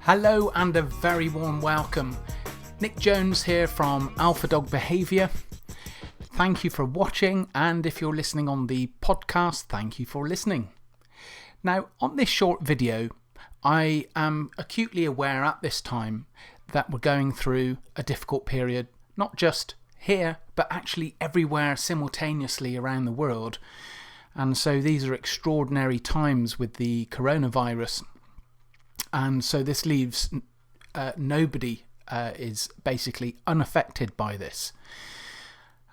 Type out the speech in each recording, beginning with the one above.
Hello and a very warm welcome. Nick Jones here from Alpha Dog Behaviour. Thank you for watching, and if you're listening on the podcast, thank you for listening. Now, on this short video, I am acutely aware at this time that we're going through a difficult period, not just here, but actually everywhere simultaneously around the world. And so these are extraordinary times with the coronavirus. And so this leaves nobody is basically unaffected by this.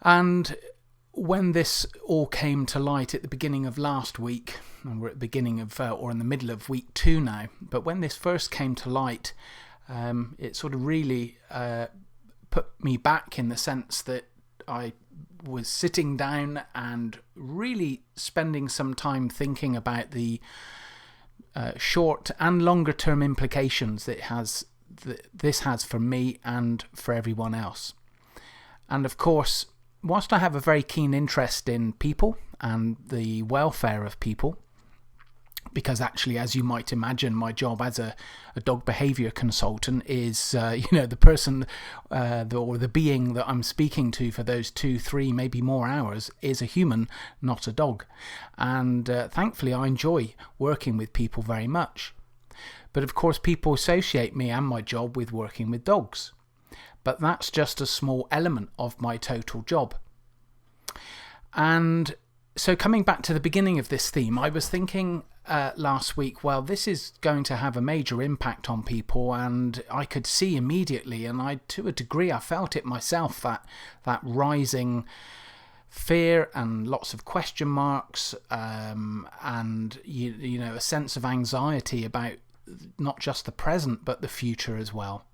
And when this all came to light at the beginning of last week, and we're at the beginning of, or in the middle of week 2 now, but when this first came to light, it sort of really put me back in the sense that I was sitting down and really spending some time thinking about the short and longer term implications that this has for me and for everyone else. And of course, whilst I have a very keen interest in people and the welfare of people, because actually, as you might imagine, my job as a dog behaviour consultant is, the person or the being that I'm speaking to for those 2, 3, maybe more hours is a human, not a dog. And thankfully, I enjoy working with people very much. But of course, people associate me and my job with working with dogs. But that's just a small element of my total job. And so coming back to the beginning of this theme, I was thinking last week, well, this is going to have a major impact on people, and I could see immediately, and to a degree I felt it myself, that rising fear and lots of question marks, and a sense of anxiety about not just the present but the future as well.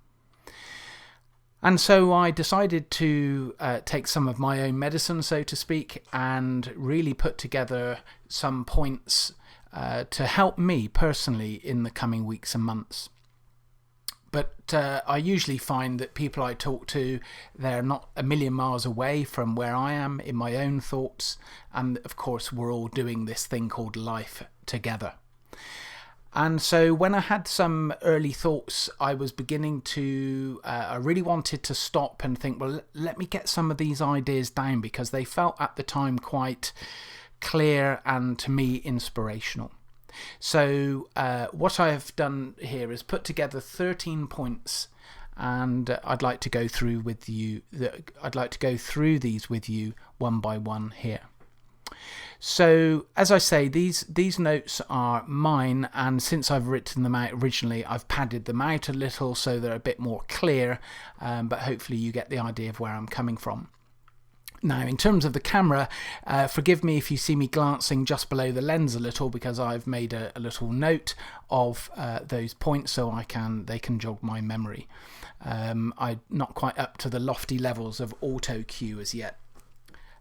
And so I decided to take some of my own medicine, so to speak, and really put together some points to help me personally in the coming weeks and months. But I usually find that people I talk to, they're not a million miles away from where I am in my own thoughts. And of course, we're all doing this thing called life together. And so when I had some early thoughts, I was beginning to, I really wanted to stop and think, well, let me get some of these ideas down, because they felt at the time quite clear and to me inspirational. So what I have done here is put together 13 points, and I'd like to go through with you. I'd like to go through these with you one by one here. So, as I say, these notes are mine, and since I've written them out originally, I've padded them out a little so they're a bit more clear, but hopefully you get the idea of where I'm coming from. Now, in terms of the camera, forgive me if you see me glancing just below the lens a little, because I've made a little note of those points so they can jog my memory. I'm not quite up to the lofty levels of auto cue as yet.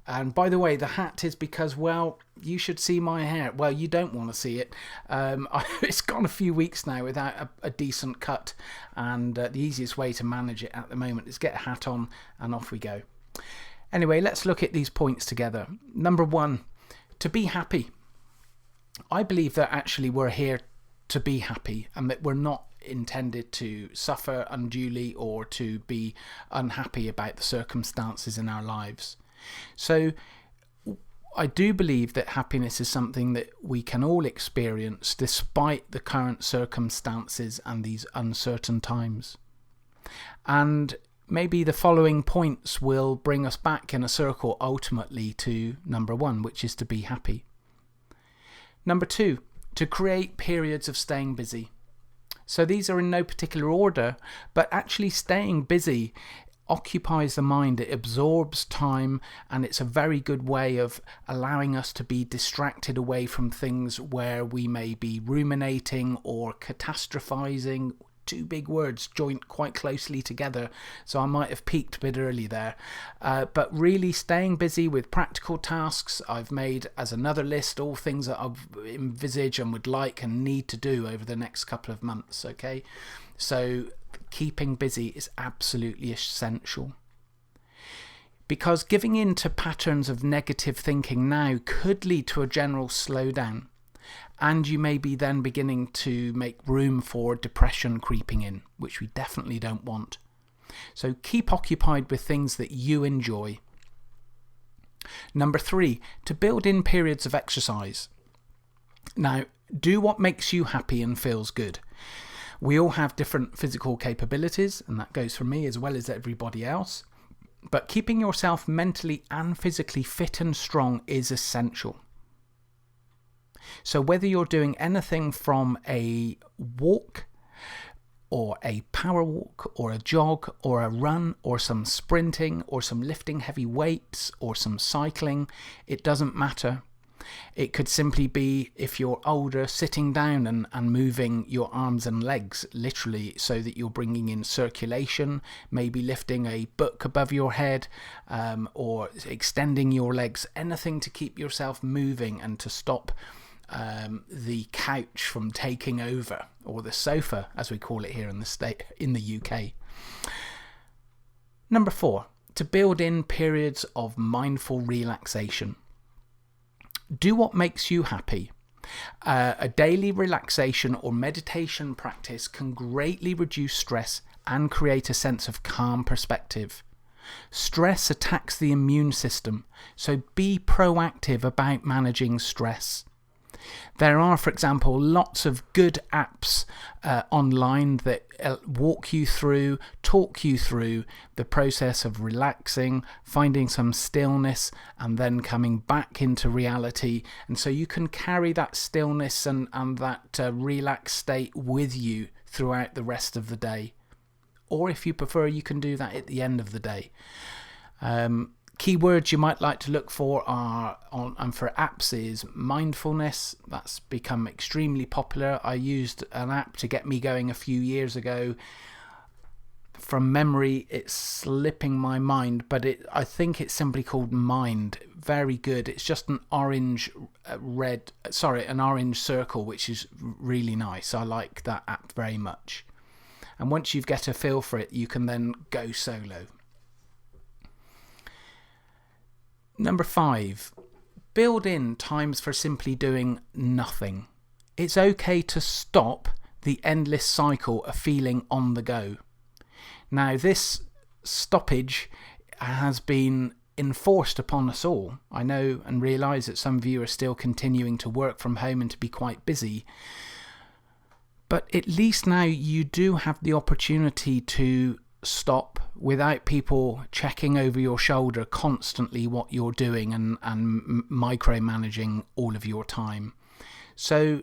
And by the way, the hat is because, well, you should see my hair. Well, you don't want to see it. It's gone a few weeks now without a decent cut, and the easiest way to manage it at the moment is get a hat on and off we go. Anyway, let's look at these points together. Number 1, to be happy. I believe that actually we're here to be happy, and that we're not intended to suffer unduly or to be unhappy about the circumstances in our lives. So I do believe that happiness is something that we can all experience despite the current circumstances and these uncertain times. And maybe the following points will bring us back in a circle ultimately to number 1, which is to be happy. Number 2, to create periods of staying busy. So these are in no particular order, but actually staying busy occupies the mind, it absorbs time, and it's a very good way of allowing us to be distracted away from things where we may be ruminating or catastrophizing. 2 big words joint quite closely together, so I might have peaked a bit early there. But really staying busy with practical tasks, I've made as another list all things that I envisage and would like and need to do over the next couple of months, okay? So keeping busy is absolutely essential. Because giving in to patterns of negative thinking now could lead to a general slowdown. And you may be then beginning to make room for depression creeping in, which we definitely don't want. So keep occupied with things that you enjoy. Number 3, to build in periods of exercise. Now, do what makes you happy and feels good. We all have different physical capabilities, and that goes for me as well as everybody else. But keeping yourself mentally and physically fit and strong is essential. So whether you're doing anything from a walk or a power walk or a jog or a run or some sprinting or some lifting heavy weights or some cycling, it doesn't matter. It could simply be, if you're older, sitting down and moving your arms and legs, literally, so that you're bringing in circulation, maybe lifting a book above your head, or extending your legs, anything to keep yourself moving and to stop the couch from taking over, or the sofa, as we call it here in the UK. Number 4, to build in periods of mindful relaxation. Do what makes you happy. A daily relaxation or meditation practice can greatly reduce stress and create a sense of calm perspective. Stress attacks the immune system, so be proactive about managing stress. There are, for example, lots of good apps online that walk you through, talk you through the process of relaxing, finding some stillness, and then coming back into reality. And so you can carry that stillness and that relaxed state with you throughout the rest of the day. Or if you prefer, you can do that at the end of the day. Keywords you might like to look for for apps is mindfulness. That's become extremely popular. I used an app to get me going a few years ago. From memory, it's slipping my mind, but I think it's simply called Mind. Very good. It's just an orange circle, which is really nice. I like that app very much. And once you get a feel for it, you can then go solo. Number 5, build in times for simply doing nothing. It's okay to stop the endless cycle of feeling on the go. Now, this stoppage has been enforced upon us all. I know and realise that some of you are still continuing to work from home and to be quite busy. But at least now you do have the opportunity to stop without people checking over your shoulder constantly what you're doing and micromanaging all of your time. So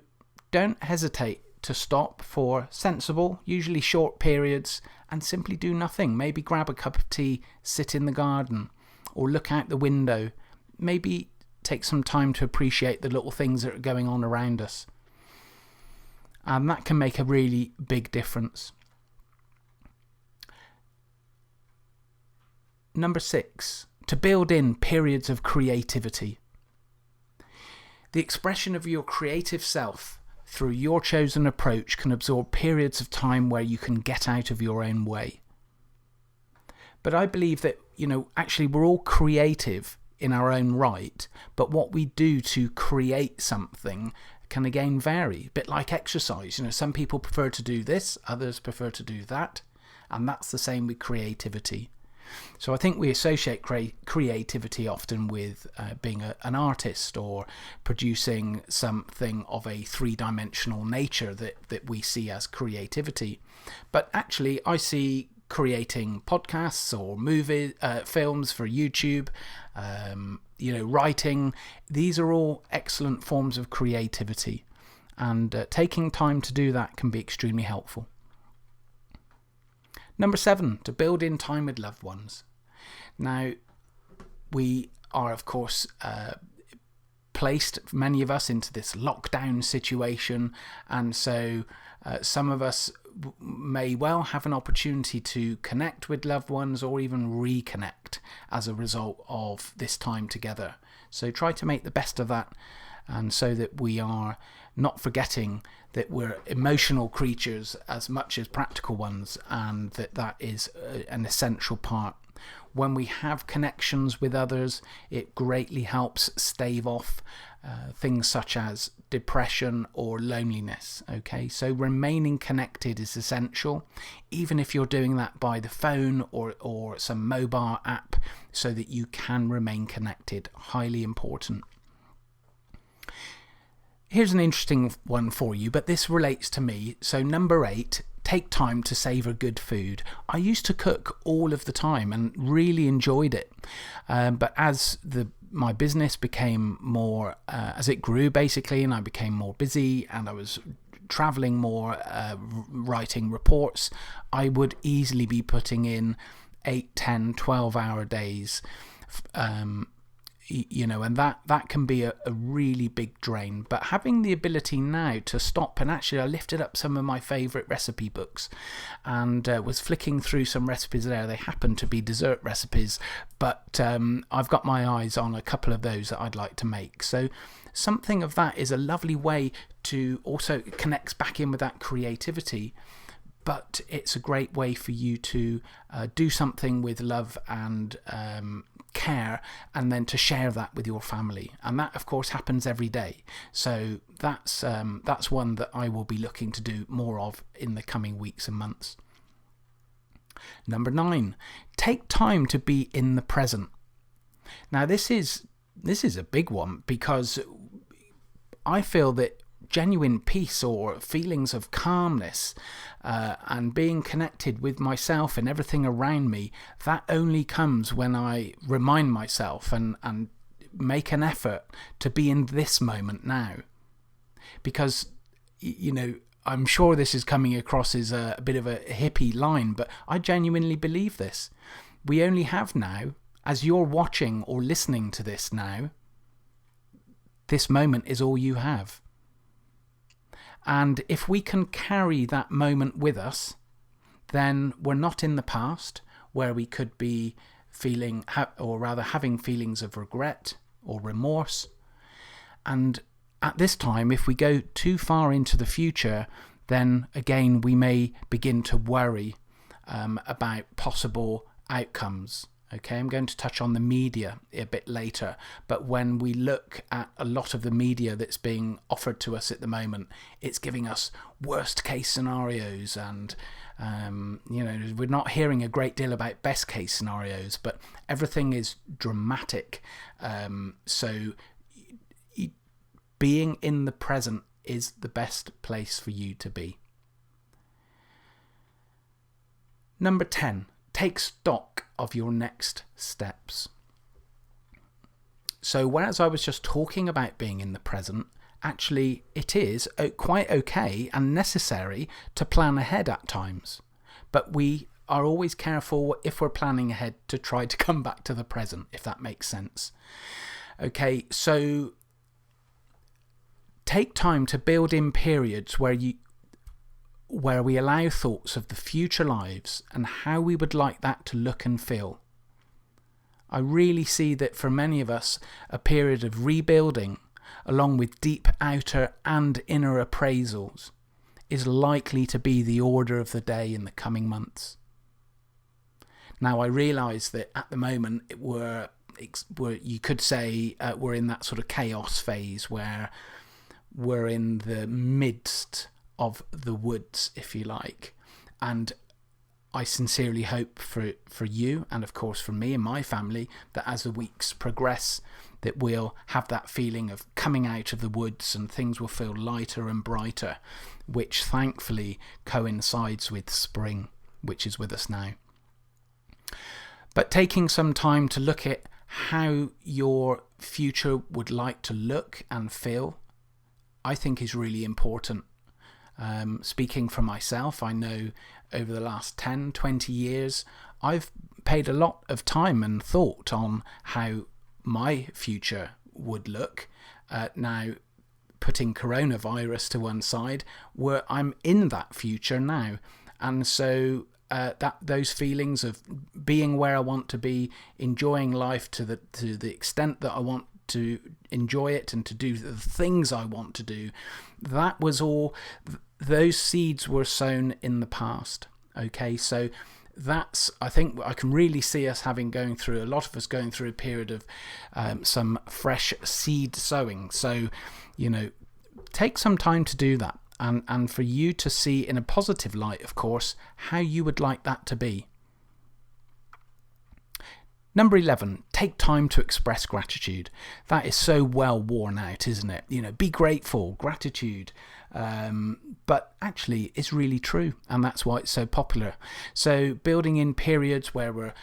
don't hesitate to stop for sensible, usually short periods, and simply do nothing. Maybe grab a cup of tea, sit in the garden, or look out the window. Maybe take some time to appreciate the little things that are going on around us. And that can make a really big difference. Number 6, to build in periods of creativity. The expression of your creative self through your chosen approach can absorb periods of time where you can get out of your own way. But I believe that, actually we're all creative in our own right, but what we do to create something can again vary, a bit like exercise. Some people prefer to do this, others prefer to do that, and that's the same with creativity. So I think we associate creativity often with being an artist or producing something of a three-dimensional nature that we see as creativity. But actually I see creating podcasts or films for YouTube, writing. These are all excellent forms of creativity, and taking time to do that can be extremely helpful. Number 7, to build in time with loved ones. Now, we are, of course, placed, many of us, into this lockdown situation, and so some of us may well have an opportunity to connect with loved ones or even reconnect as a result of this time together. So try to make the best of that, and so that we are not forgetting that we're emotional creatures as much as practical ones, and that is an essential part. When we have connections with others, it greatly helps stave off things such as depression or loneliness. Okay, so remaining connected is essential, even if you're doing that by the phone or some mobile app, so that you can remain connected. Highly important. Here's an interesting one for you, but this relates to me. So number 8, take time to savour good food. I used to cook all of the time and really enjoyed it. But as my business became more, as it grew basically, and I became more busy and I was travelling more, writing reports, I would easily be putting in 8, 10, 12-hour days, and that can be a really big drain. But having the ability now to stop, and actually I lifted up some of my favourite recipe books and was flicking through some recipes there. They happen to be dessert recipes, but I've got my eyes on a couple of those that I'd like to make. So something of that is a lovely way to also connects back in with that creativity, but it's a great way for you to do something with love and care, and then to share that with your family. And that of course happens every day. So that's one that I will be looking to do more of in the coming weeks and months. Number 9, take time to be in the present. Now this is a big one, because I feel that genuine peace or feelings of calmness and being connected with myself and everything around me, that only comes when I remind myself and make an effort to be in this moment now. Because, I'm sure this is coming across as a bit of a hippie line, but I genuinely believe this. We only have now, as you're watching or listening to this now, this moment is all you have. And if we can carry that moment with us, then we're not in the past where we could be feeling, or rather having feelings of regret or remorse. And at this time, if we go too far into the future, then again we may begin to worry about possible outcomes. Okay, I'm going to touch on the media a bit later, but when we look at a lot of the media that's being offered to us at the moment, it's giving us worst case scenarios, and we're not hearing a great deal about best case scenarios, but everything is dramatic. So being in the present is the best place for you to be. Number 10. Take stock of your next steps. So whereas I was just talking about being in the present, actually it is quite okay and necessary to plan ahead at times. But we are always careful if we're planning ahead to try to come back to the present, if that makes sense. Okay, so take time to build in periods where we allow thoughts of the future lives and how we would like that to look and feel. I really see that for many of us, a period of rebuilding, along with deep outer and inner appraisals, is likely to be the order of the day in the coming months. Now, I realise that at the moment you could say we're in that sort of chaos phase where we're in the midst of the woods, if you like, and I sincerely hope for you, and of course for me and my family, that as the weeks progress, that we'll have that feeling of coming out of the woods and things will feel lighter and brighter, which thankfully coincides with spring, which is with us now. But taking some time to look at how your future would like to look and feel, I think is really important. Speaking for myself, I know over the last 10, 20 years, I've paid a lot of time and thought on how my future would look. Now, putting coronavirus to one side, where I'm in that future now. And so those feelings of being where I want to be, enjoying life to the extent that I want to enjoy it and to do the things I want to do, that was all, those seeds were sown in the past. Okay, so that's, I think I can really see us a lot of us going through a period of some fresh seed sowing. So, take some time to do that, and for you to see in a positive light, of course, how you would like that to be. Number 11, take time to express gratitude. That is so well worn out, isn't it? Be grateful, gratitude. But actually, it's really true, and that's why it's so popular. So building in periods where we're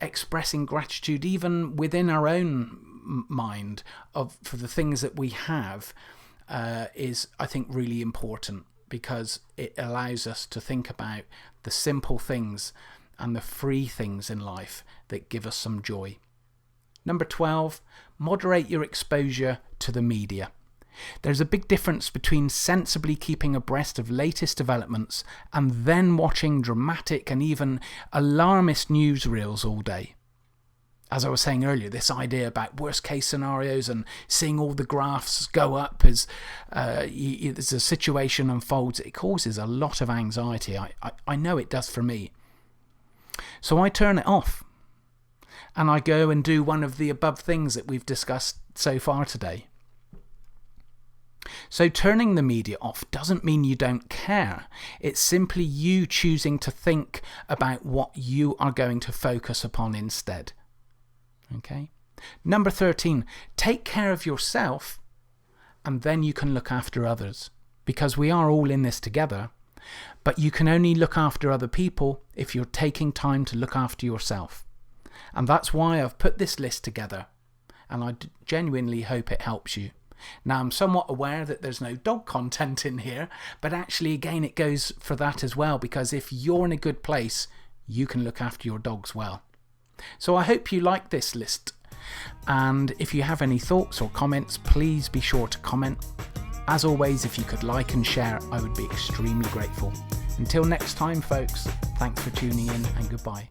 expressing gratitude, even within our own mind, for the things that we have, is, I think, really important, because it allows us to think about the simple things and the free things in life that give us some joy. Number 12, moderate your exposure to the media. There's a big difference between sensibly keeping abreast of latest developments and then watching dramatic and even alarmist newsreels all day. As I was saying earlier, this idea about worst case scenarios and seeing all the graphs go up as as a situation unfolds, it causes a lot of anxiety. I know it does for me. So I turn it off, and I go and do one of the above things that we've discussed so far today. So turning the media off doesn't mean you don't care. It's simply you choosing to think about what you are going to focus upon instead. Okay. Number 13, take care of yourself, and then you can look after others, because we are all in this together. But you can only look after other people if you're taking time to look after yourself. And that's why I've put this list together, and I genuinely hope it helps you. Now, I'm somewhat aware that there's no dog content in here, but actually, again, it goes for that as well, because if you're in a good place, you can look after your dogs well. So I hope you like this list, and if you have any thoughts or comments, please be sure to comment. As always, if you could like and share, I would be extremely grateful. Until next time, folks, thanks for tuning in, and goodbye.